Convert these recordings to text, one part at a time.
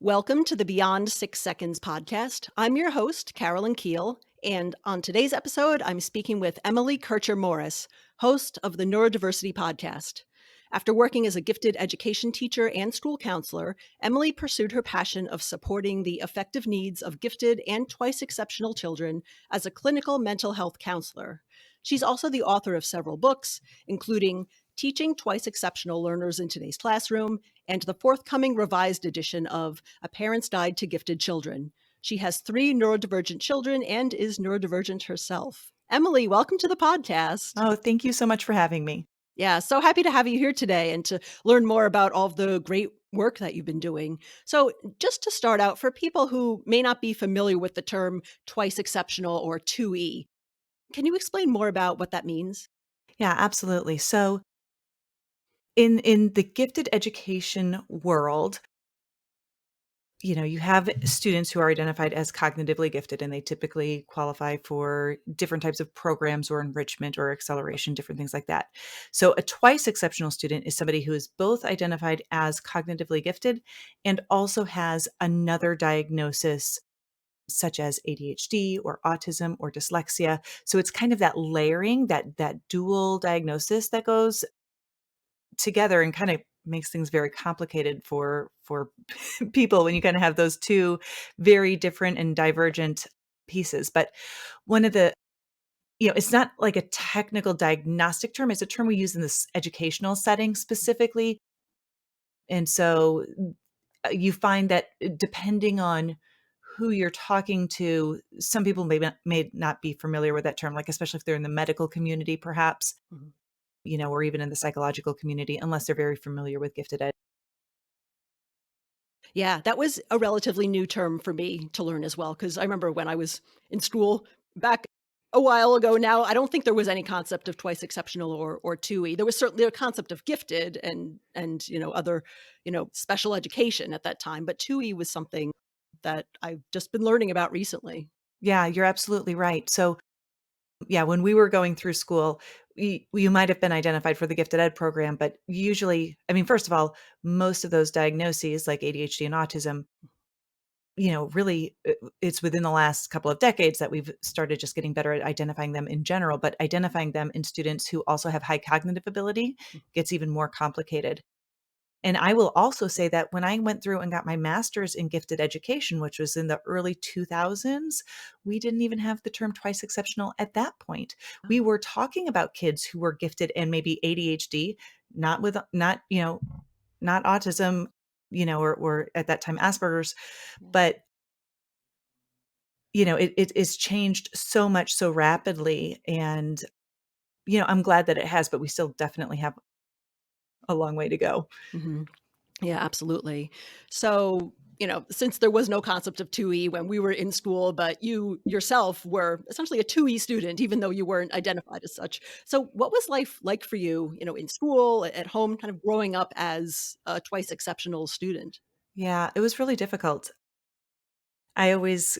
Welcome to the Beyond 6 Seconds podcast. I'm your host, Carolyn Keel, and on today's episode, I'm speaking with Emily Kircher-Morris, host of the Neurodiversity Podcast. After working as a gifted education teacher and school counselor, Emily pursued her passion of supporting the affective needs of gifted and twice exceptional children as a clinical mental health counselor. She's also the author of several books, including Teaching Twice Exceptional Learners in Today's Classroom and the forthcoming revised edition of A Parent's Guide to Gifted Children. She has 3 neurodivergent children and is neurodivergent herself. Emily, welcome to the podcast. Oh, thank you so much for having me. Yeah, so happy to have you here today and to learn more about all of the great work that you've been doing. So, just to start out, for people who may not be familiar with the term twice exceptional or 2E, can you explain more about what that means? Yeah, absolutely. So in the gifted education world, you have students who are identified as cognitively gifted, and they typically qualify for different types of programs or enrichment or acceleration, different things like that. So a twice exceptional student is somebody who is both identified as cognitively gifted and also has another diagnosis such as ADHD or autism or dyslexia. So it's kind of that layering, that dual diagnosis that goes together and kind of makes things very complicated for people when you kind of have those two very different and divergent pieces. But one of the it's not like a technical diagnostic term, it's a term we use in this educational setting specifically. And so you find that depending on who you're talking to, some people may not be familiar with that term, like especially if they're in the medical community, perhaps, Mhm. or even in the psychological community, unless they're very familiar with gifted ed. Yeah, that was a relatively new term for me to learn as well, because I remember when I was in school back a while ago now, I don't think there was any concept of twice exceptional or 2E. There was certainly a concept of gifted and other, special education at that time, but 2E was something that I've just been learning about recently. Yeah, you're absolutely right. So, yeah, when we were going through school, you might have been identified for the gifted ed program, but usually, I mean, first of all, most of those diagnoses like ADHD and autism, really it's within the last couple of decades that we've started just getting better at identifying them in general, but identifying them in students who also have high cognitive ability gets even more complicated. And I will also say that when I went through and got my master's in gifted education, which was in the early 2000s, we didn't even have the term twice exceptional at that point. We were talking about kids who were gifted and maybe ADHD, not autism, or at that time Asperger's, but it is changed so much so rapidly. And, I'm glad that it has, but we still definitely have a long way to go. Mhm. Yeah, absolutely. So, since there was no concept of 2E when we were in school, but you yourself were essentially a 2E student, even though you weren't identified as such. So, what was life like for you, in school, at home, kind of growing up as a twice exceptional student? Yeah, it was really difficult. I always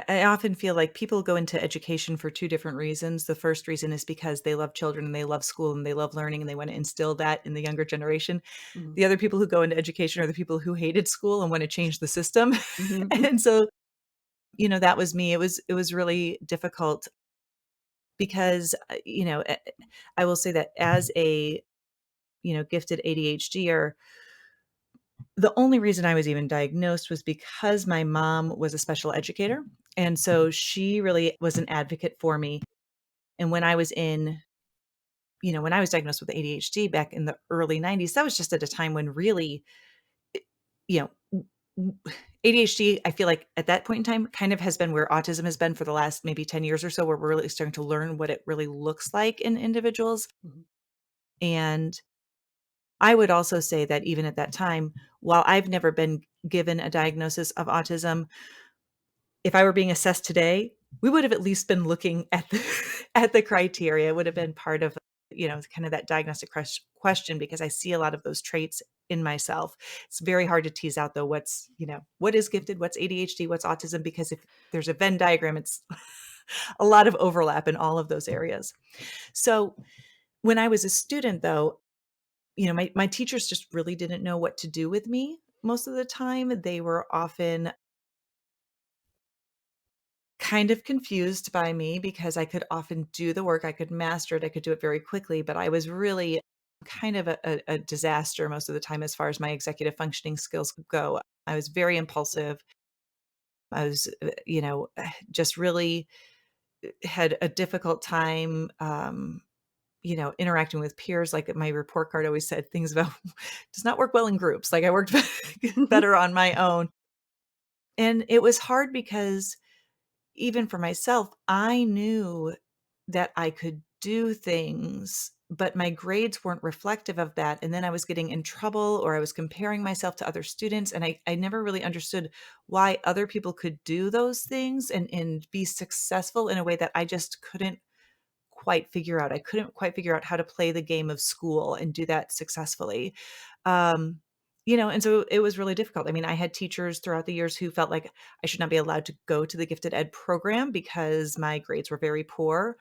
I often feel like people go into education for 2 different reasons. The first reason is because they love children and they love school and they love learning and they wanna instill that in the younger generation. Mhm. The other people who go into education are the people who hated school and wanna change the system. Mhm. And so, that was me. It was really difficult because, I will say that as a, gifted ADHDer, the only reason I was even diagnosed was because my mom was a special educator, and so she really was an advocate for me. And when I was diagnosed with ADHD back in the early '90s, that was just at a time when really, you know, ADHD, I feel like at that point in time kind of has been where autism has been for the last maybe 10 years or so, where we're really starting to learn what it really looks like in individuals. Mhm. And I would also say that even at that time, while I've never been given a diagnosis of autism, if I were being assessed today, we would have at least been looking at the at the criteria. It would have been part of, kind of that diagnostic question because I see a lot of those traits in myself. It's very hard to tease out though what is gifted, what's ADHD, what's autism, because if there's a Venn diagram, it's a lot of overlap in all of those areas. So when I was a student though, my teachers just really didn't know what to do with me. most of the time. They were often kind of confused by me because I could often do the work, I could master it, I could do it very quickly, but I was really kind of a disaster most of the time as far as my executive functioning skills go. I was very impulsive. I was, just really had a difficult time, interacting with peers. Like my report card always said things about does not work well in groups. Like I worked better on my own. And it was hard because even for myself, I knew that I could do things, but my grades weren't reflective of that. And then I was getting in trouble or I was comparing myself to other students. And I never really understood why other people could do those things and be successful in a way that I just couldn't quite figure out. I couldn't quite figure out how to play the game of school and do that successfully. Um, and so it was really difficult. I mean, I had teachers throughout the years who felt like I should not be allowed to go to the gifted ed program because my grades were very poor.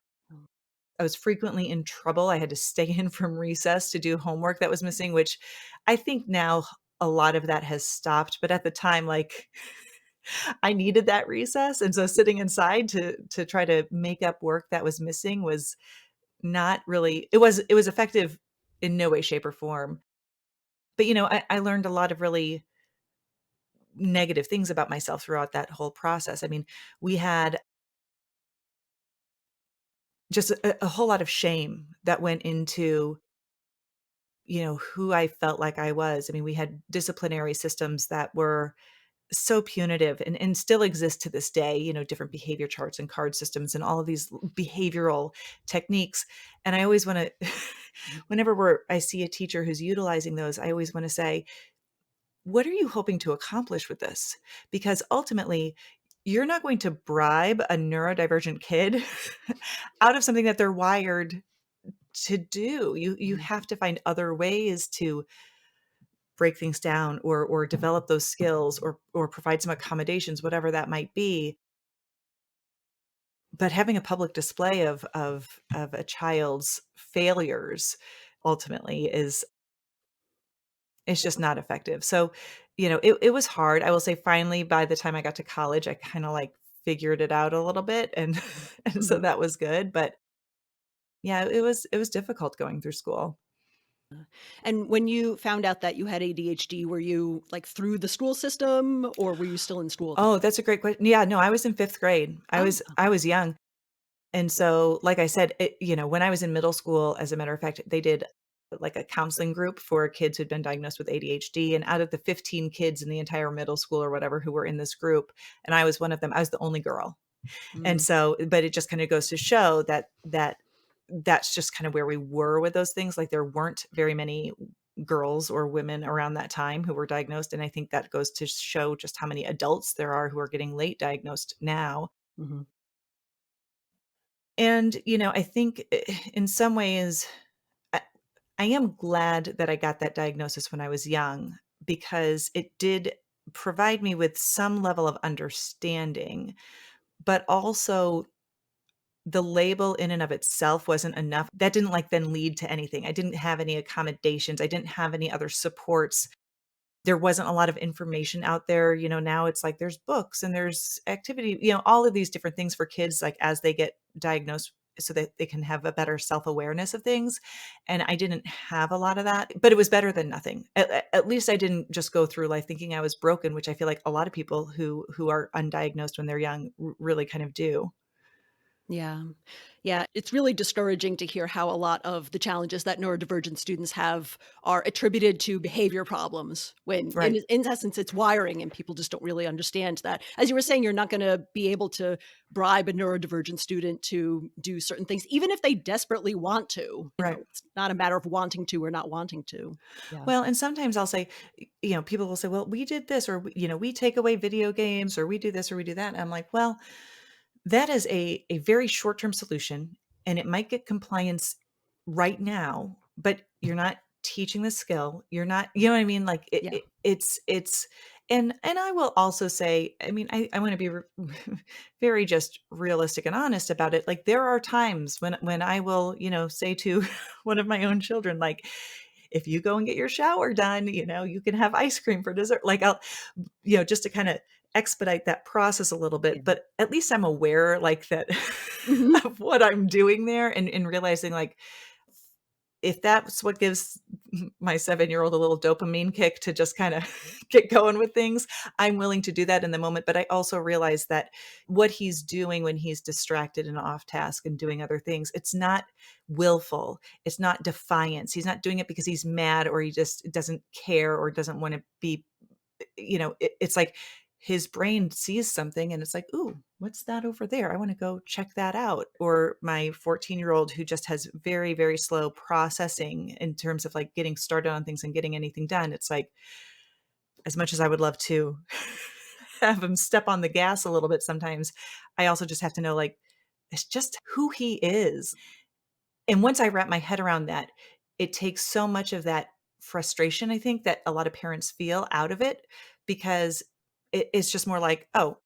I was frequently in trouble. I had to stay in from recess to do homework that was missing, which I think now a lot of that has stopped. But at the time, like I needed that recess. And so sitting inside to try to make up work that was missing was not really it was effective in no way, shape, or form. But, I learned a lot of really negative things about myself throughout that whole process. I mean, we had just a whole lot of shame that went into, who I felt like I was. I mean, we had disciplinary systems that were so punitive and still exist to this day, different behavior charts and card systems and all of these behavioral techniques. And I always want to, whenever I see a teacher who's utilizing those, I always want to say, what are you hoping to accomplish with this? Because ultimately, you're not going to bribe a neurodivergent kid out of something that they're wired to do. You Mhm. have to find other ways to break things down or develop those skills or provide some accommodations, whatever that might be. But having a public display of a child's failures ultimately is just not effective. So, it was hard. I will say finally by the time I got to college, I kind of like figured it out a little bit and and so Mhm. that was good. But yeah, it was difficult going through school. And when you found out that you had ADHD, were you, like, through the school system, or were you still in school at the Oh, time? that's a great question. Yeah, no, I was in 5th grade. I Oh, was I was young. And so, like I said, when I was in middle school, as a matter of fact, they did like a counseling group for kids who'd been diagnosed with ADHD. And out of the 15 kids in the entire middle school or whatever who were in this group, and I was one of them, I was the only girl. And mm, so, but it just kind of goes to show that's just kind of where we were with those things. Like there weren't very many girls or women around that time who were diagnosed. And I think that goes to show just how many adults there are who are getting late diagnosed now. mhm, And, I think in some ways, I, I am glad that I got that diagnosis when I was young because it did provide me with some level of understanding, but also the label in and of itself wasn't enough. That didn't like then lead to anything. I didn't have any accommodations. I didn't have any other supports. There wasn't a lot of information out there. Now it's like there's books and there's activity, all of these different things for kids, like as they get diagnosed so that they can have a better self-awareness of things. And I didn't have a lot of that, but it was better than nothing. At least I didn't just go through life thinking I was broken, which I feel like a lot of people who are undiagnosed when they're young really kind of do. yeah. Yeah, it's really discouraging to hear how a lot of the challenges that neurodivergent students have are attributed to behavior problems when Right. in essence it's wiring and people just don't really understand that. As you were saying, you're not going to be able to bribe a neurodivergent student to do certain things even if they desperately want to. Right. It's not a matter of wanting to or not wanting to. Yeah. Well, and sometimes I'll say, people will say, well, we did this, or, we take away video games, or we do this, or we do that. And I'm like, well, that is a very short-term solution, and it might get compliance right now, but you're not teaching the skill. You're not, you know what I mean? Like Yeah. it's and I will also say, I mean, I want to be very just realistic and honest about it. Like there are times when I will, say to one of my own children, like if you go and get your shower done, you can have ice cream for dessert. Like I'll, just to kind of expedite that process a little bit, Yeah. but at least I'm aware like that Mhm. of what I'm doing there and realizing like, if that's what gives my 7-year-old a little dopamine kick to just kind of get going with things, I'm willing to do that in the moment. But I also realize that what he's doing when he's distracted and off task and doing other things, it's not willful. It's not defiance. He's not doing it because he's mad or he just doesn't care or doesn't want to be, it's like his brain sees something and it's like, ooh, what's that over there? I want to go check that out. Or my 14-year-old who just has very, very slow processing in terms of like getting started on things and getting anything done. It's like, as much as I would love to have him step on the gas a little bit sometimes, I also just have to know like, it's just who he is. And once I wrap my head around that, it takes so much of that frustration, I think, that a lot of parents feel out of it because it's just more like, oh,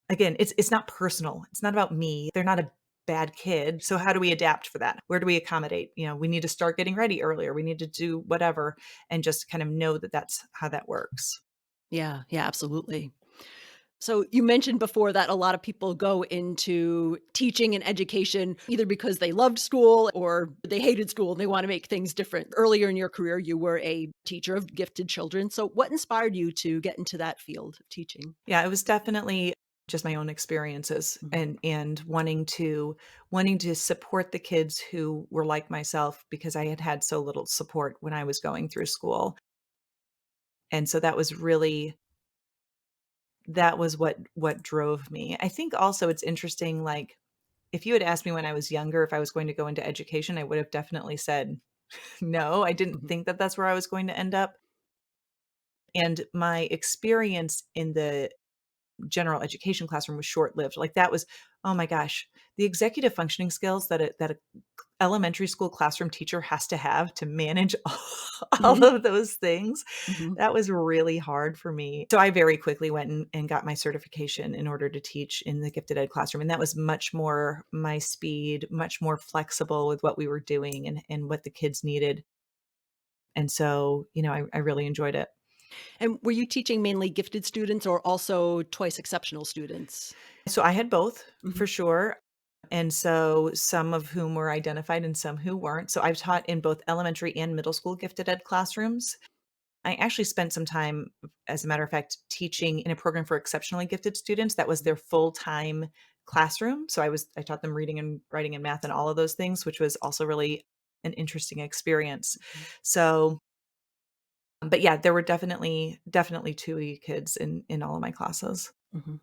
again, it's not personal. It's not about me. They're not a bad kid. So how do we adapt for that? Where do we accommodate? We need to start getting ready earlier. We need to do whatever and just kind of know that that's how that works. Yeah, yeah, absolutely. So you mentioned before that a lot of people go into teaching and education either because they loved school or they hated school and they want to make things different. Earlier in your career, you were a teacher of gifted children. So what inspired you to get into that field of teaching? Yeah, it was definitely just my own experiences Mhm. and wanting to support the kids who were like myself because I had had so little support when I was going through school. And so that was what drove me. I think also it's interesting, like, if you had asked me when I was younger if I was going to go into education, I would have definitely said, no, I didn't Mhm. think that that's where I was going to end up. And my experience in the general education classroom was short-lived. Like that was, oh my gosh, the executive functioning skills that a elementary school classroom teacher has to have to manage all Mhm. of those things. Mhm. That was really hard for me. So I very quickly went and got my certification in order to teach in the gifted ed classroom. And that was much more my speed, much more flexible with what we were doing and what the kids needed. And so, I really enjoyed it. And were you teaching mainly gifted students or also twice exceptional students? So I had both Mhm. for sure. And so some of whom were identified and some who weren't. So I've taught in both elementary and middle school gifted ed classrooms. I actually spent some time, as a matter of fact, teaching in a program for exceptionally gifted students. That was their full-time classroom. So I taught them reading and writing and math and all of those things, which was also really an interesting experience. Mhm. So, but yeah, there were definitely 2 kids in all of my classes. Mhm.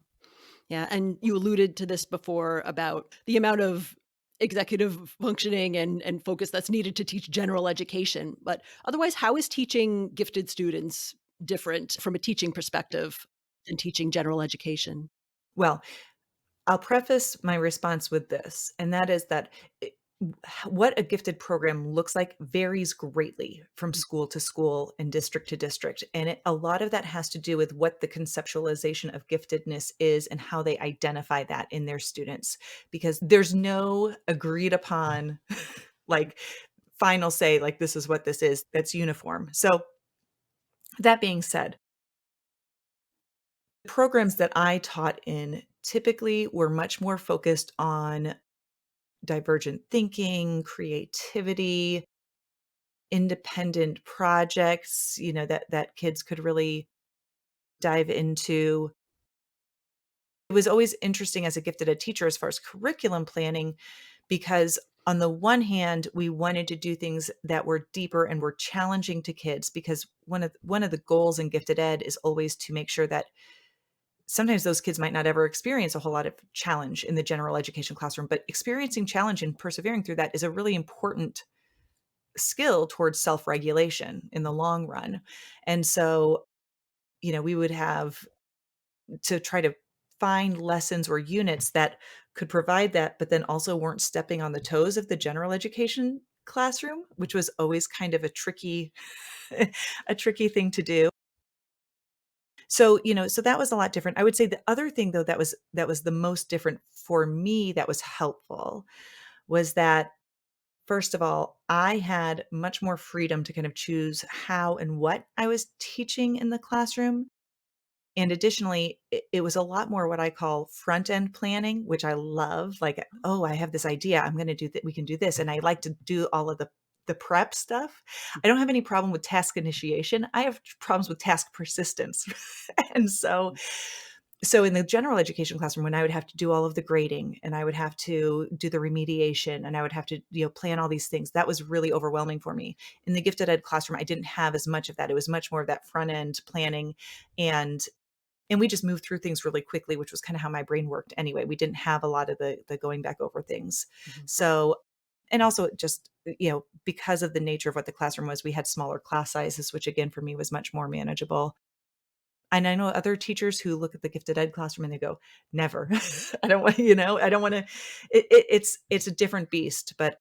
Yeah, and you alluded to this before about the amount of executive functioning and focus that's needed to teach general education. But otherwise, how is teaching gifted students different from a teaching perspective than teaching general education? Well, I'll preface my response with this, and that is that what a gifted program looks like varies greatly from school to school and district to district. And a lot of that has to do with what the conceptualization of giftedness is and how they identify that in their students, because there's no agreed upon, like, final say, like, this is what this is, that's uniform. So, that being said, programs that I taught in typically were much more focused on divergent thinking, creativity, independent projects, that kids could really dive into. It was always interesting as a gifted ed teacher as far as curriculum planning because on the one hand, we wanted to do things that were deeper and were challenging to kids because one of the goals in gifted ed is always to make sure that sometimes those kids might not ever experience a whole lot of challenge in the general education classroom, but experiencing challenge and persevering through that is a really important skill towards self-regulation in the long run. And so, we would have to try to find lessons or units that could provide that, but then also weren't stepping on the toes of the general education classroom, which was always kind of a tricky a tricky thing to do. So, so that was a lot different. I would say the other thing though that was the most different for me that was helpful was that First of all, I had much more freedom to kind of choose how and what I was teaching in the classroom. And additionally, it was a lot more what I call front end planning, which I love. Like, oh, I have this idea. I'm going to do that. We can do this. And I like to do all of the prep stuff. I don't have any problem with task initiation. I have problems with task persistence. And so in the general education classroom, when I would have to do all of the grading and I would have to do the remediation and I would have to, plan all these things, that was really overwhelming for me. In the gifted ed classroom, I didn't have as much of that. It was much more of that front end planning, and we just moved through things really quickly, which was kind of how my brain worked anyway. We didn't have a lot of the going back over things. Mhm. So, and also just, because of the nature of what the classroom was, we had smaller class sizes, which again, for me was much more manageable. And I know other teachers who look at the gifted ed classroom and they go, never, I don't want, I don't want to, it's a different beast, but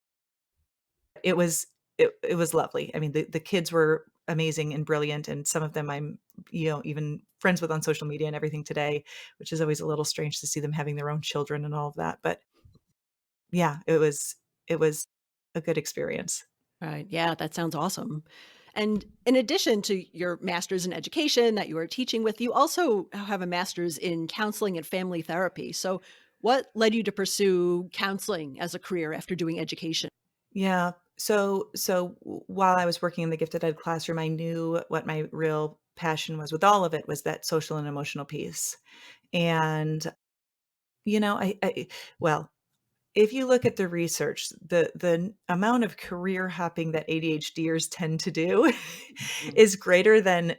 it was, it was lovely. I mean, the kids were amazing and brilliant. And some of them I'm, even friends with on social media and everything today, which is always a little strange to see them having their own children and all of that. But yeah, it was a good experience. Right. Yeah, that sounds awesome. And in addition to your master's in education that you are teaching with, you also have a master's in counseling and family therapy. So, what led you to pursue counseling as a career after doing education? Yeah. So while I was working in the gifted ed classroom, I knew what my real passion was with all of it was that social and emotional piece. And, I well, if you look at the research, the amount of career hopping that ADHDers tend to do Mhm. is greater than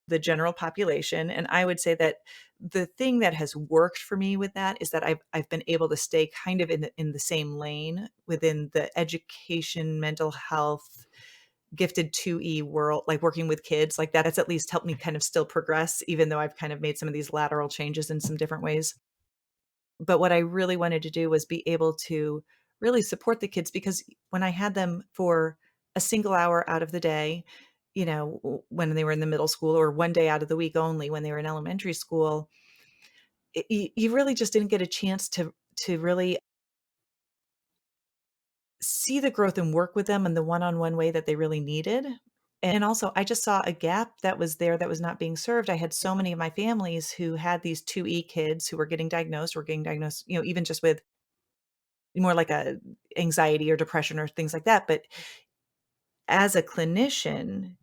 the general population, and I would say that the thing that has worked for me with that is that I've been able to stay kind of in the same lane within the education, mental health, gifted 2E world, like working with kids, like that has at least helped me kind of still progress, even though I've kind of made some of these lateral changes in some different ways. But what I really wanted to do was be able to really support the kids because when I had them for a single hour out of the day, when they were in the middle school or one day out of the week only when they were in elementary school, you really just didn't get a chance to really see the growth and work with them in the one-on-one way that they really needed. And also, I just saw a gap that was there that was not being served. I had so many of my families who had these 2E kids who were getting diagnosed, even just with more like a anxiety or depression or things like that. But as a clinician,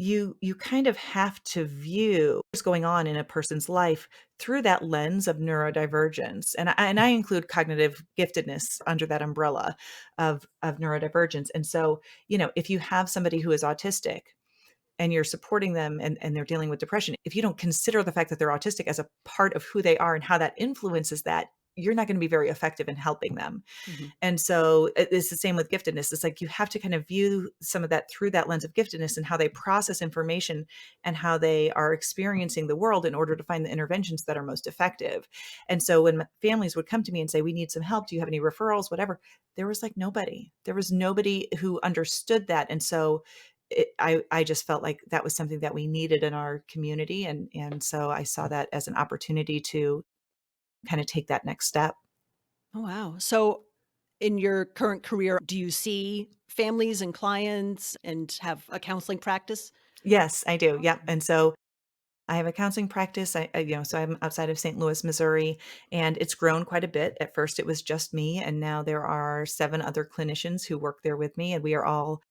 you kind of have to view what's going on in a person's life through that lens of neurodivergence. And I include cognitive giftedness under that umbrella of neurodivergence. And so, if you have somebody who is autistic and you're supporting them and they're dealing with depression, if you don't consider the fact that they're autistic as a part of who they are and how that influences that, you're not going to be very effective in helping them. Mhm. And so it's the same with giftedness. It's like you have to kind of view some of that through that lens of giftedness and how they process information and how they are experiencing the world in order to find the interventions that are most effective. And so when families would come to me and say, we need some help, do you have any referrals, whatever, there was like nobody. There was nobody who understood that. And so I just felt like that was something that we needed in our community. And so I saw that as an opportunity to kind of take that next step. Oh, wow. So, in your current career, do you see families and clients and have a counseling practice? Yes, I do. Yep. And so I have a counseling practice. So I'm outside of St. Louis, Missouri, and it's grown quite a bit. At first, it was just me, and now there are 7 other clinicians who work there with me, and we are all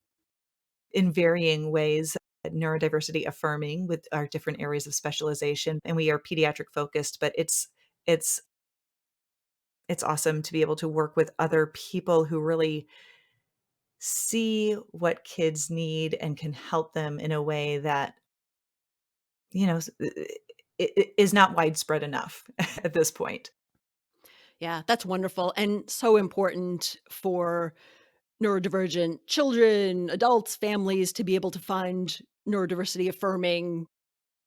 in varying ways neurodiversity affirming with our different areas of specialization, and we are pediatric focused. But it's it's awesome to be able to work with other people who really see what kids need and can help them in a way that is not widespread enough at this point. Yeah, that's wonderful and so important for neurodivergent children, adults, families to be able to find neurodiversity affirming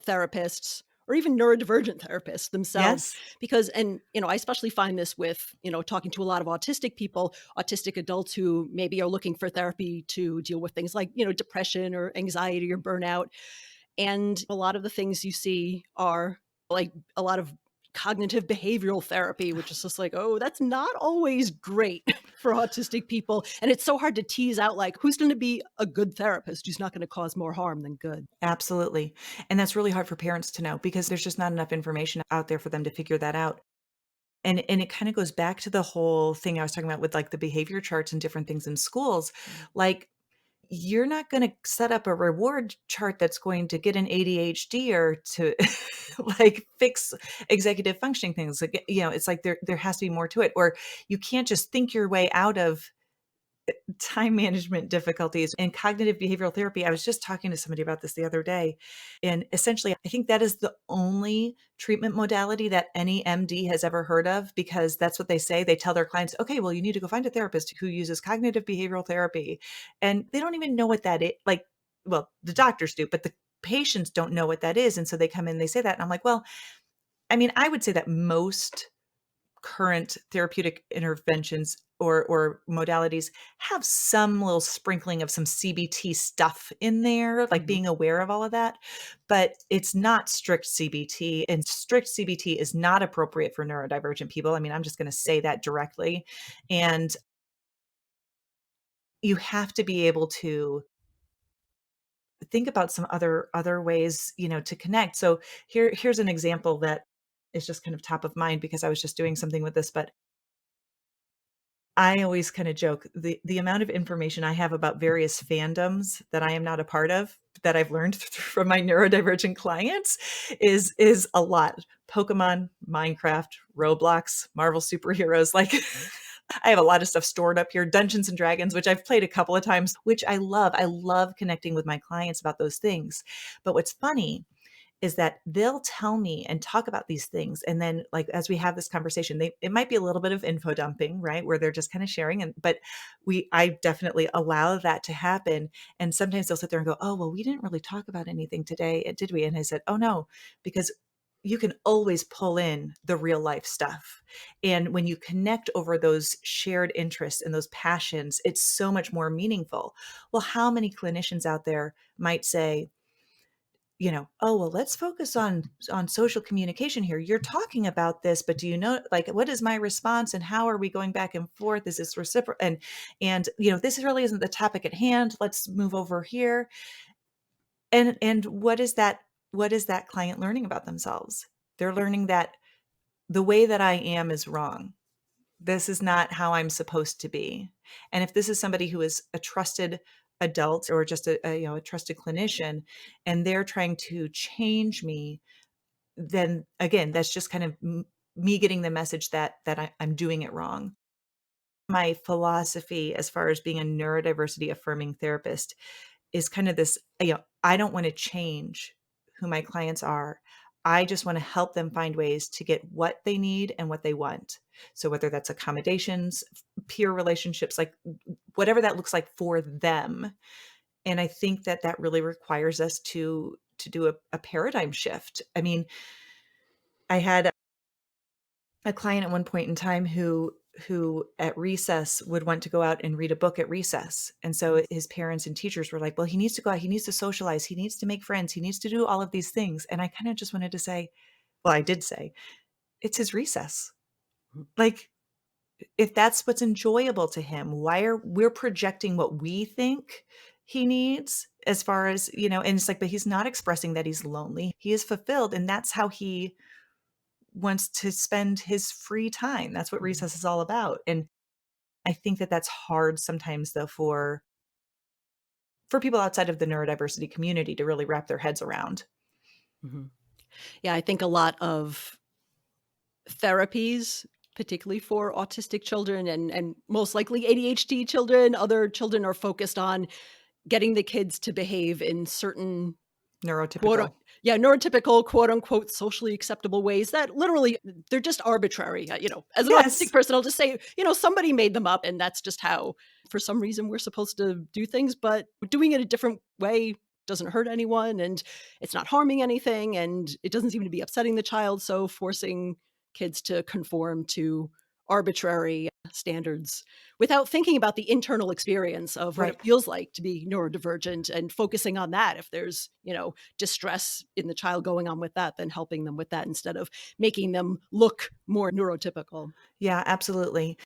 therapists or even neurodivergent therapists themselves Yes. because I especially find this with talking to a lot of autistic people, autistic adults who maybe are looking for therapy to deal with things like depression or anxiety or burnout, and a lot of the things you see are like a lot of cognitive behavioral therapy, which is just like, oh, that's not always great. for autistic people. And it's so hard to tease out, like, who's going to be a good therapist who's not going to cause more harm than good. Absolutely. And that's really hard for parents to know because there's just not enough information out there for them to figure that out. And it kind of goes back to the whole thing I was talking about with like the behavior charts and different things in schools. Like, you're not going to set up a reward chart that's going to get an ADHD or to like fix executive functioning things. Like, it's like there has to be more to it, or you can't just think your way out of time management difficulties and cognitive behavioral therapy. I was just talking to somebody about this the other day. And essentially, I think that is the only treatment modality that any MD has ever heard of, because that's what they say. They tell their clients, okay, well, you need to go find a therapist who uses cognitive behavioral therapy. And they don't even know what that is. Like, well, the doctors do, but the patients don't know what that is. And so they come in, they say that. And I'm like, well, I mean, I would say that most current therapeutic interventions or modalities have some little sprinkling of some CBT stuff in there, like being aware of all of that, but it's not strict CBT, and strict CBT is not appropriate for neurodivergent people. I mean, I'm just going to say that directly. And you have to be able to think about some other ways, to connect. So here's an example that is just kind of top of mind because I was just doing something with this, but I always kind of joke the amount of information I have about various fandoms that I am not a part of that I've learned from my neurodivergent clients is a lot. Pokemon, Minecraft, Roblox, Marvel superheroes, like I have a lot of stuff stored up here. Dungeons and Dragons, which I've played a couple of times, which I love. I love connecting with my clients about those things. But what's funny is that they'll tell me and talk about these things. And then like, as we have this conversation, it might be a little bit of info dumping, right? Where they're just kind of sharing. But I definitely allow that to happen. And sometimes they'll sit there and go, oh, well, we didn't really talk about anything today, did we? And I said, oh no, because you can always pull in the real life stuff. And when you connect over those shared interests and those passions, it's so much more meaningful. Well, how many clinicians out there might say, oh, well, let's focus on social communication here. You're talking about this, but do you know, like, what is my response and how are we going back and forth? Is this reciprocal? And this really isn't the topic at hand. Let's move over here. And what is that client learning about themselves? They're learning that the way that I am is wrong. This is not how I'm supposed to be. And if this is somebody who is a trusted adult or just a trusted clinician, and they're trying to change me, then again, that's just kind of me getting the message that I'm doing it wrong. My philosophy as far as being a neurodiversity affirming therapist is kind of this, I don't want to change who my clients are. I just want to help them find ways to get what they need and what they want. So whether that's accommodations, peer relationships, like whatever that looks like for them. And I think that really requires us to do a paradigm shift. I mean, I had a client at one point in time who at recess would want to go out and read a book at recess. And so his parents and teachers were like, well, he needs to go out, he needs to socialize, he needs to make friends, he needs to do all of these things. And I kind of just wanted to say, well, I did say, it's his recess. Like, if that's what's enjoyable to him, we're projecting what we think he needs as far as, and it's like, but he's not expressing that he's lonely. He is fulfilled. And that's how he wants to spend his free time. That's what recess is all about. And I think that that's hard sometimes though for people outside of the neurodiversity community to really wrap their heads around. Mm-hmm. Yeah, I think a lot of therapies, particularly for autistic children and most likely ADHD children, other children, are focused on getting the kids to behave in certain Neurotypical. neurotypical, quote unquote, socially acceptable ways that literally they're just arbitrary. As an Yes. autistic person, I'll just say, somebody made them up and that's just how, for some reason, we're supposed to do things, but doing it a different way doesn't hurt anyone and it's not harming anything and it doesn't seem to be upsetting the child. So forcing kids to conform to arbitrary standards without thinking about the internal experience of what Right. it feels like to be neurodivergent and focusing on that. If there's, distress in the child going on with that, then helping them with that instead of making them look more neurotypical. Yeah, absolutely.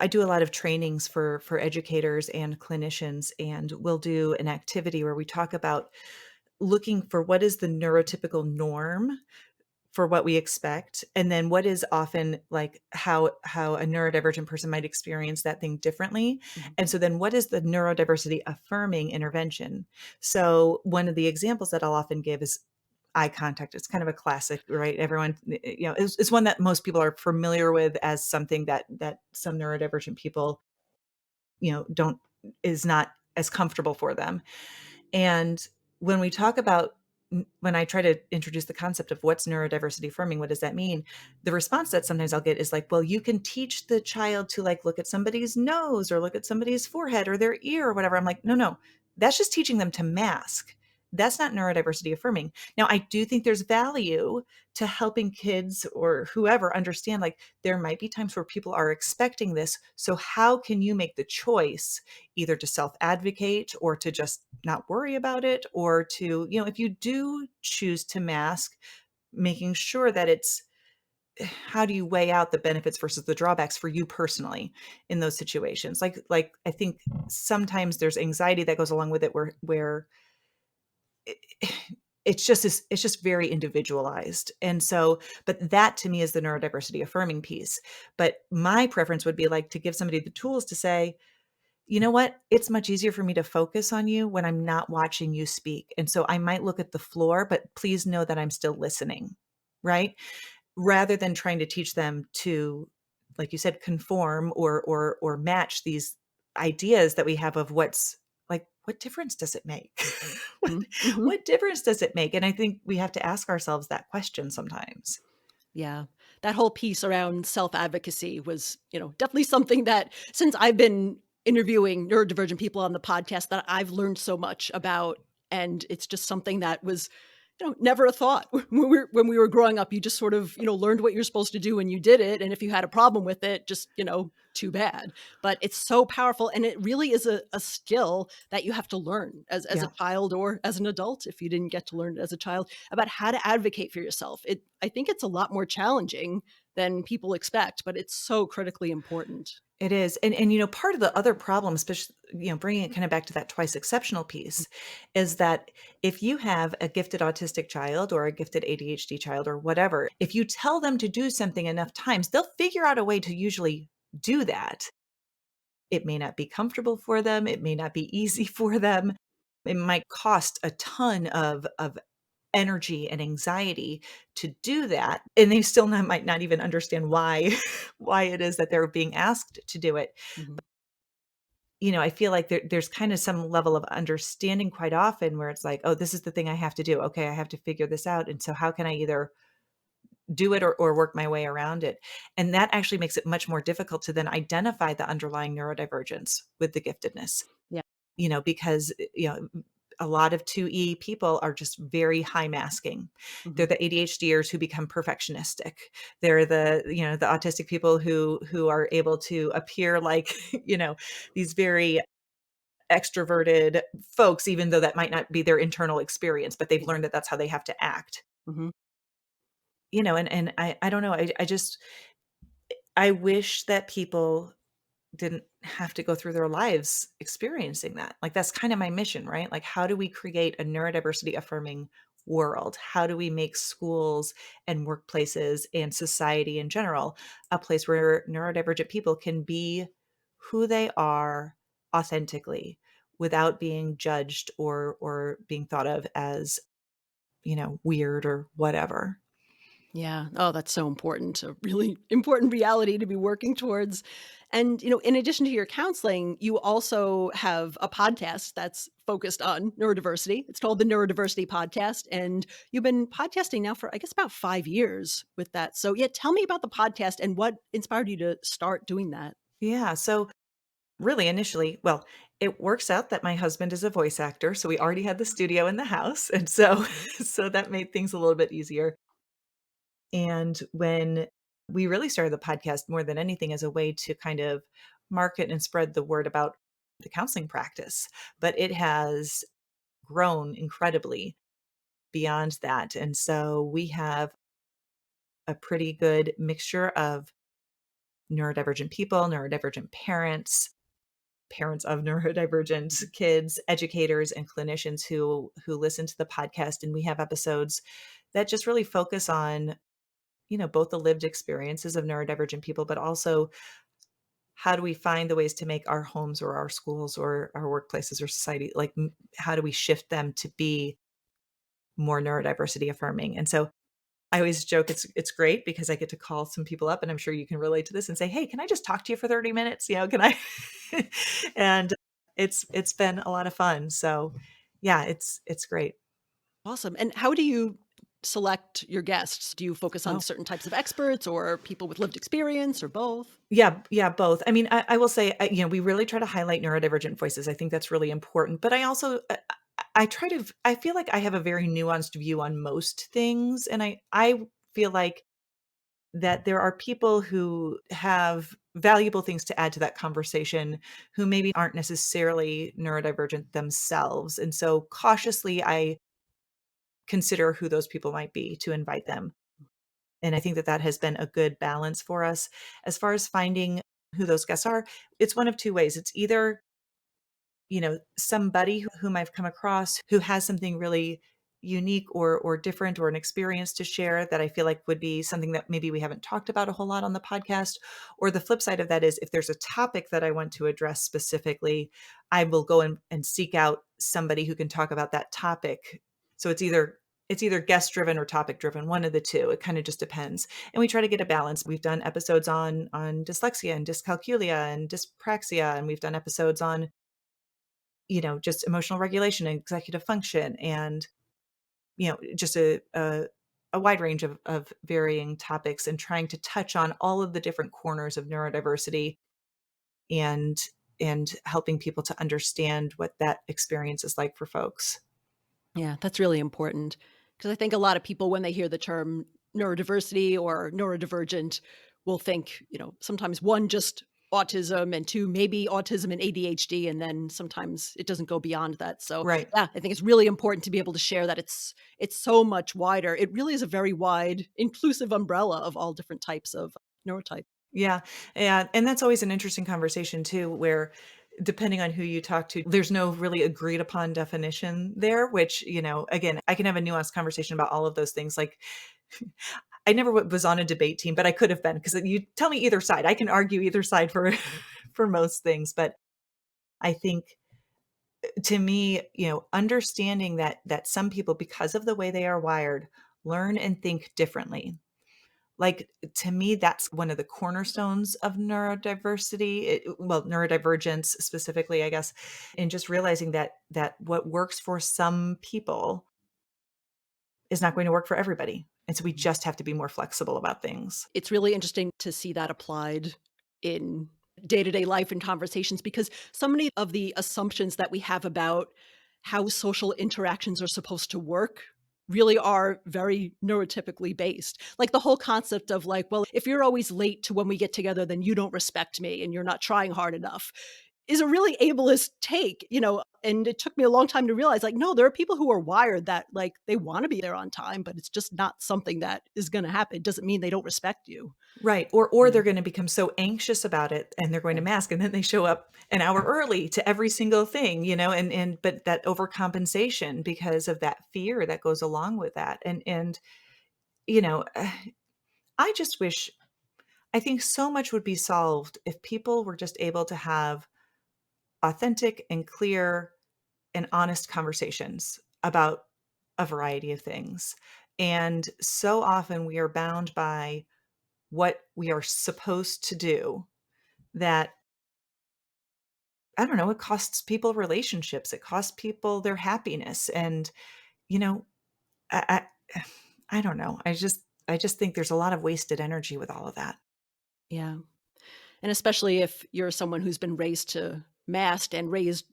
I do a lot of trainings for educators and clinicians, and we'll do an activity where we talk about looking for what is the neurotypical norm for what we expect, and then what is often like how a neurodivergent person might experience that thing differently. Mhm. And so then what is the neurodiversity affirming intervention? So one of the examples that I'll often give is eye contact. It's kind of a classic, right? Everyone, it's one that most people are familiar with as something that some neurodivergent people, don't is not as comfortable for them. And when we talk about when I try to introduce the concept of what's neurodiversity affirming, what does that mean? The response that sometimes I'll get is like, well, you can teach the child to like look at somebody's nose or look at somebody's forehead or their ear or whatever. I'm like, no, no, that's just teaching them to mask. That's not neurodiversity affirming. Now, I do think there's value to helping kids or whoever understand like there might be times where people are expecting this. So, how can you make the choice either to self advocate or to just not worry about it, or to, if you do choose to mask, making sure that it's how do you weigh out the benefits versus the drawbacks for you personally in those situations? Like I think sometimes there's anxiety that goes along with it where it, it's just very individualized. And so, but that to me is the neurodiversity affirming piece. But my preference would be like to give somebody the tools to say, you know what? It's much easier for me to focus on you when I'm not watching you speak. And so I might look at the floor, but please know that I'm still listening, right? Rather than trying to teach them to, like you said, conform or match these ideas that we have of what's like, what difference does it make? what, Mhm. Mhm. what difference does it make? And I think we have to ask ourselves that question sometimes. Yeah. That whole piece around self-advocacy was, definitely something that since I've been interviewing neurodivergent people on the podcast that I've learned so much about. And it's just something that was, never a thought when we were growing up. You just sort of, learned what you're supposed to do and you did it. And if you had a problem with it, just, too bad. But it's so powerful. And it really is a skill that you have to learn as a Yeah. child or as an adult, if you didn't get to learn it as a child, about how to advocate for yourself. I think it's a lot more challenging than people expect, but it's so critically important. It is. And part of the other problem, especially, bringing it kind of back to that twice exceptional piece, is that if you have a gifted autistic child or a gifted ADHD child or whatever, if you tell them to do something enough times, they'll figure out a way to usually do that. It may not be comfortable for them, it may not be easy for them. It might cost a ton of energy and anxiety to do that, and they still might not even understand why why it is that they're being asked to do it. Mhm. I feel like there's kind of some level of understanding quite often where it's like, oh, this is the thing I have to do. Okay, I have to figure this out. And so how can I either do it or work my way around it? And that actually makes it much more difficult to then identify the underlying neurodivergence with the giftedness, Yeah. because, a lot of 2E people are just very high masking. They're Mhm. the ADHDers who become perfectionistic. They're the autistic people who are able to appear like, these very extroverted folks, even though that might not be their internal experience, but they've Yeah. learned that that's how they have to act. Mhm. And I don't know. I wish that people didn't have to go through their lives experiencing that. Like that's kind of my mission, right? Like how do we create a neurodiversity affirming world? How do we make schools and workplaces and society in general a place where neurodivergent people can be who they are authentically without being judged or being thought of as, weird or whatever. Yeah. Oh, that's so important. A really important reality to be working towards. And, in addition to your counseling, you also have a podcast that's focused on neurodiversity. It's called the Neurodiversity Podcast. And you've been podcasting now for, I guess, about 5 years with that. So, yeah, tell me about the podcast and what inspired you to start doing that. Yeah. So really, initially, well, it works out that my husband is a voice actor, so we already had the studio in the house, and so Mhm. so that made things a little bit easier. And when we really started the podcast more than anything as a way to kind of market and spread the word about the counseling practice, but it has grown incredibly beyond that. And so we have a pretty good mixture of neurodivergent people, neurodivergent parents, parents of neurodivergent kids, educators, and clinicians who listen to the podcast. And we have episodes that just really focus on, both the lived experiences of neurodivergent people, but also how do we find the ways to make our homes or our schools or our workplaces or society, like how do we shift them to be more neurodiversity affirming? And so I always joke it's great because I get to call some people up, and I'm sure you can relate to this, and say, "Hey, can I just talk to you for 30 minutes? Can I?" And it's been a lot of fun. So yeah, it's great. Awesome. And how do you select your guests? Do you focus on Oh, certain types of experts or people with lived experience or both? yeah, both. I mean, I will say, we really try to highlight neurodivergent voices. I think that's really important. But I also, I try to, I feel like I have a very nuanced view on most things. And I feel like that there are people who have valuable things to add to that conversation who maybe aren't necessarily neurodivergent themselves. And so cautiously, I consider who those people might be to invite them. And I think that that has been a good balance for us. As far as finding who those guests are, it's one of two ways. It's either, somebody whom I've come across who has something really unique or different or an experience to share that I feel like would be something that maybe we haven't talked about a whole lot on the podcast. Or the flip side of that is if there's a topic that I want to address specifically, I will go and seek out somebody who can talk about that topic. So it's either guest driven or topic driven, one of the two. It kind of just depends. And we try to get a balance. We've done episodes on dyslexia and dyscalculia and dyspraxia, and we've done episodes on just emotional regulation and executive function, and just a wide range of varying topics, and trying to touch on all of the different corners of neurodiversity, and helping people to understand what that experience is like for folks. Yeah, that's really important because I think a lot of people, when they hear the term neurodiversity or neurodivergent, will think, sometimes one, just autism, and two, maybe autism and ADHD. And then sometimes it doesn't go beyond that. So Right. yeah, I think it's really important to be able to share that it's so much wider. It really is a very wide, inclusive umbrella of all different types of neurotype. Yeah. And that's always an interesting conversation too, where depending on who you talk to, there's no really agreed upon definition there, which, again, I can have a nuanced conversation about all of those things. Like I never was on a debate team, but I could have been, because you tell me either side. I can argue either side for for most things. But I think to me, understanding that some people, because of the way they are wired, learn and think differently. Like, to me, that's one of the cornerstones of neurodiversity, well, neurodivergence specifically, I guess, and just realizing that what works for some people is not going to work for everybody. And so we just have to be more flexible about things. It's really interesting to see that applied in day-to-day life and conversations, because so many of the assumptions that we have about how social interactions are supposed to work really are very neurotypically based. Like the whole concept of like, well, if you're always late to when we get together, then you don't respect me and you're not trying hard enough, is a really ableist take, and it took me a long time to realize, like, no, there are people who are wired that, like, they wanna be there on time, but it's just not something that is gonna happen. It doesn't mean they don't respect you. Right. Or Yeah, they're going to become so anxious about it, and they're going to yeah. mask, and then they show up an hour early to every single thing, and but that overcompensation because of that fear that goes along with that. And you know, I just wish, I think so much would be solved if people were just able to have authentic and clear and honest conversations about a variety of things. And so often we are bound by what we are supposed to do, that, I don't know, it costs people relationships, it costs people their happiness. And, you know, I I don't know. I just think there's a lot of wasted energy with all of that. Yeah. And especially if you're someone who's been raised to masked and raised,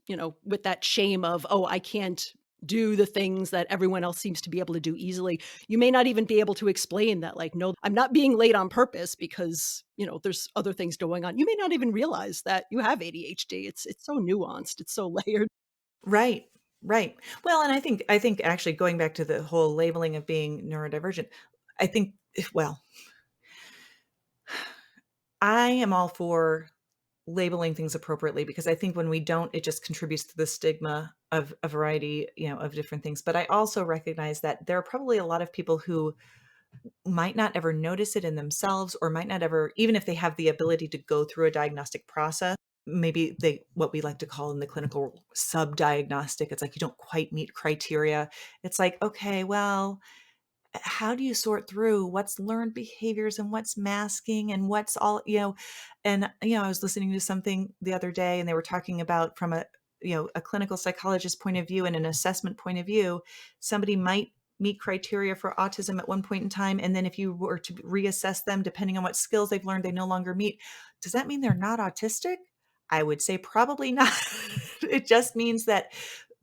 with that shame of, "Oh, I can't do the things that everyone else seems to be able to do easily." You may not even be able to explain that, like, "No, I'm not being late on purpose because, there's other things going on." You may not even realize that you have ADHD. It's so nuanced. It's so layered. Right. Right. Well, and I think actually going back to the whole labeling of being neurodivergent, I think, well, I am all for labeling things appropriately because I think when we don't, it just contributes to the stigma of a variety, of different things. But I also recognize that there are probably a lot of people who might not ever notice it in themselves or might not ever, even if they have the ability to go through a diagnostic process, maybe what we like to call in the clinical sub-diagnostic, it's like you don't quite meet criteria. It's like, okay, well, how do you sort through what's learned behaviors and what's masking and what's all, and, I was listening to something the other day and they were talking about from a clinical psychologist point of view and an assessment point of view, somebody might meet criteria for autism at one point in time. And then if you were to reassess them, depending on what skills they've learned, they no longer meet. Does that mean they're not autistic? I would say probably not. It just means that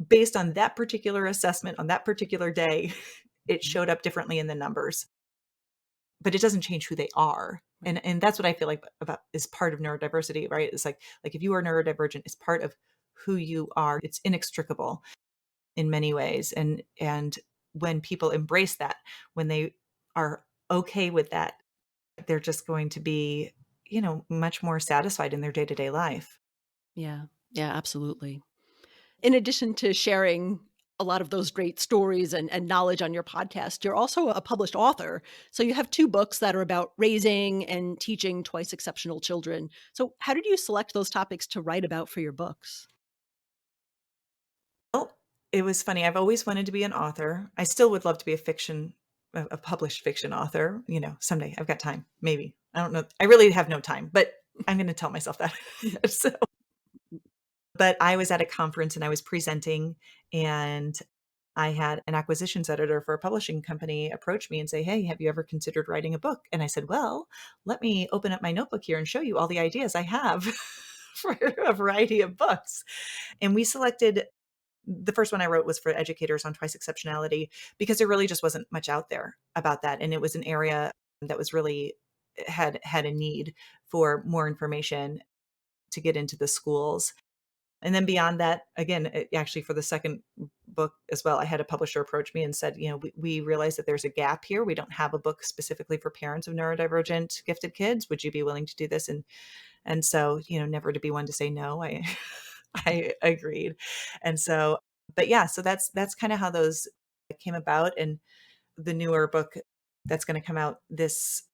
based on that particular assessment on that particular day, it showed up differently in the numbers, but it doesn't change who they are. And that's what I feel like about is part of neurodiversity, right? It's like if you are neurodivergent, it's part of who you are. It's inextricable in many ways. And when people embrace that, when they are okay with that, they're just going to be, much more satisfied in their day-to-day life. Yeah. Yeah, absolutely. In addition to sharing a lot of those great stories and knowledge on your podcast, you're also a published author. So you have 2 books that are about raising and teaching twice exceptional children. So how did you select those topics to write about for your books? Well, it was funny. I've always wanted to be an author. I still would love to be a published fiction author. Someday I've got time, maybe. I don't know. I really have no time, but I'm going to tell myself that. So, but I was at a conference and I was presenting, and I had an acquisitions editor for a publishing company approach me and say, "Hey, have you ever considered writing a book?" And I said, "Well, let me open up my notebook here and show you all the ideas I have for a variety of books." And we selected the first one I wrote was for educators on twice exceptionality because there really just wasn't much out there about that. And it was an area that was really had a need for more information to get into the schools. And then beyond that, again, actually for the second book as well, I had a publisher approach me and said, we realize that there's a gap here. We don't have a book specifically for parents of neurodivergent gifted kids. Would you be willing to do this? And so, never to be one to say no. I I agreed. And so, but yeah, so that's kind of how those came about. And the newer book that's going to come out this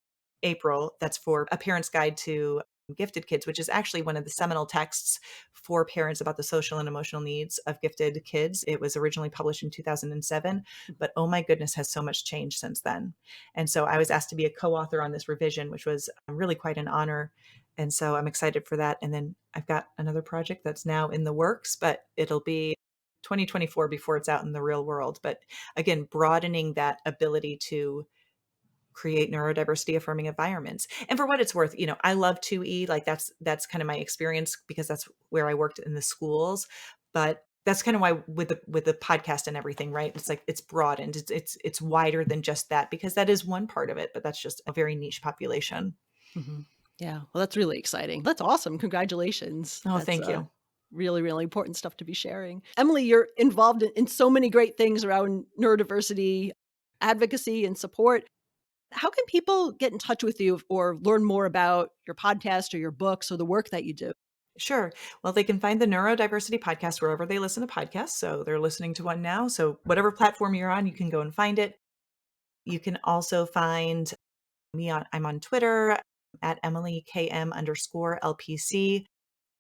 April, that's for A Parent's Guide to Gifted Kids, which is actually one of the seminal texts for parents about the social and emotional needs of gifted kids. It was originally published in 2007, but oh my goodness, has so much changed since then. And so I was asked to be a co-author on this revision, which was really quite an honor. And so I'm excited for that. And then I've got another project that's now in the works, but it'll be 2024 before it's out in the real world. But again, broadening that ability to create neurodiversity affirming environments. And for what it's worth, I love 2E, like that's kind of my experience because that's where I worked in the schools. But that's kind of why with the podcast and everything, right? It's like it's broadened. It's wider than just that because that is one part of it, but that's just a very niche population. Mhm. Yeah. Well, that's really exciting. That's awesome. Congratulations. Oh, That's thank you. really, really important stuff to be sharing. Emily, you're involved in so many great things around neurodiversity advocacy and support. How can people get in touch with you or learn more about your podcast or your books or the work that you do? Sure. Well, they can find the Neurodiversity Podcast wherever they listen to podcasts. So they're listening to one now. So whatever platform you're on, you can go and find it. You can also find I'm on Twitter at EmilyKM_LPC.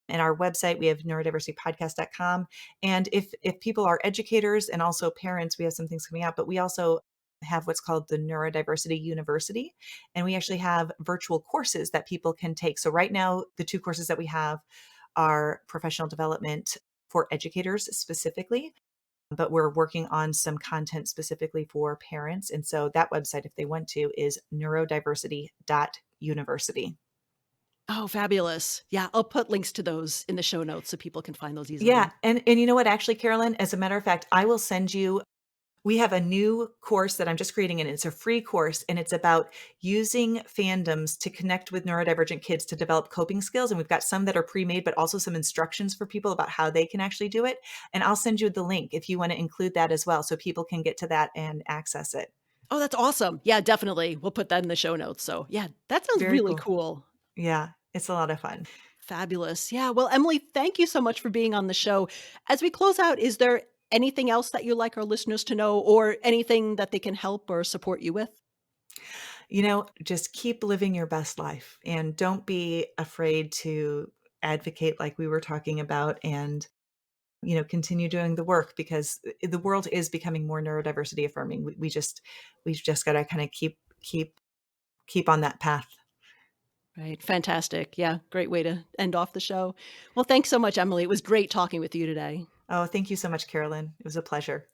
And our website, we have neurodiversitypodcast.com. And if people are educators and also parents, we have some things coming out, but we also have what's called the Neurodiversity University. And we actually have virtual courses that people can take. So right now, the 2 courses that we have are professional development for educators specifically, but we're working on some content specifically for parents. And so that website, if they want to, is neurodiversity.university. Oh, fabulous. Yeah, I'll put links to those in the show notes so people can find those Yeah. easily. And you know what, actually, Carolyn, as a matter of fact, I will send you, we have a new course that I'm just creating, and it's a free course, and it's about using fandoms to connect with neurodivergent kids to develop coping skills. And we've got some that are pre-made, but also some instructions for people about how they can actually do it. And I'll send you the link if you want to include that as well, so people can get to that and access it. Oh, that's awesome. Yeah, definitely. We'll put that in the show notes. So, yeah, that sounds Very really cool. cool. Yeah, it's a lot of fun. Fabulous. Yeah. Well, Emily, thank you so much for being on the show. As we close out, is there anything else that you'd like our listeners to know or anything that they can help or support you with? Just keep living your best life and don't be afraid to advocate like we were talking about and continue doing the work because the world is becoming more neurodiversity affirming. We've just got to kind of keep on that path. Right. Fantastic. Yeah. Great way to end off the show. Well, thanks so much, Emily. It was great talking with you today. Oh, thank you so much, Carolyn. It was a pleasure.